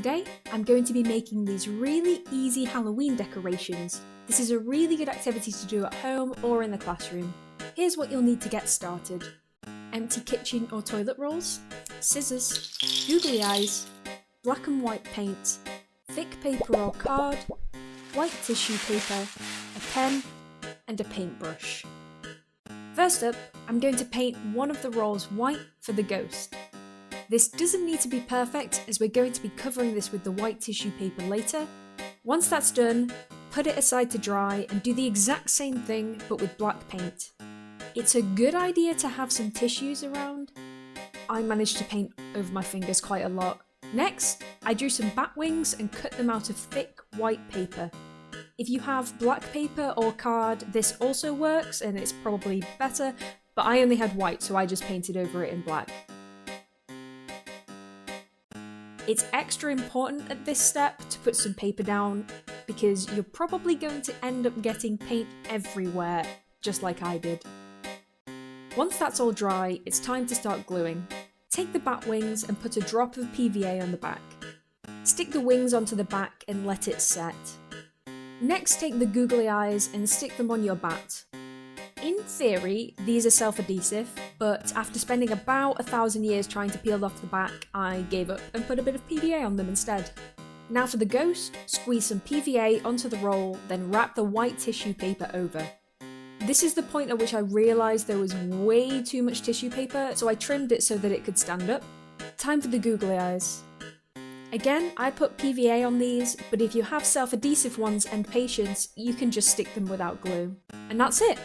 Today, I'm going to be making these really easy Halloween decorations. This is a really good activity to do at home or in the classroom. Here's what you'll need to get started. Empty kitchen or toilet rolls, scissors, googly eyes, black and white paint, thick paper or card, white tissue paper, a pen, and a paintbrush. First up, I'm going to paint one of the rolls white for the ghost. This doesn't need to be perfect as we're going to be covering this with the white tissue paper later. Once that's done, put it aside to dry and do the exact same thing but with black paint. It's a good idea to have some tissues around. I managed to paint over my fingers quite a lot. Next, I drew some bat wings and cut them out of thick white paper. If you have black paper or card, this also works and it's probably better, but I only had white so I just painted over it in black. It's extra important at this step to put some paper down because you're probably going to end up getting paint everywhere, just like I did. Once that's all dry, it's time to start gluing. Take the bat wings and put a drop of PVA on the back. Stick the wings onto the back and let it set. Next, take the googly eyes and stick them on your bat. In theory, these are self-adhesive, but after spending about 1,000 years trying to peel off the back, I gave up and put a bit of PVA on them instead. Now for the ghost, squeeze some PVA onto the roll, then wrap the white tissue paper over. This is the point at which I realised there was way too much tissue paper, so I trimmed it so that it could stand up. Time for the googly eyes. Again, I put PVA on these, but if you have self-adhesive ones and patience, you can just stick them without glue. And that's it!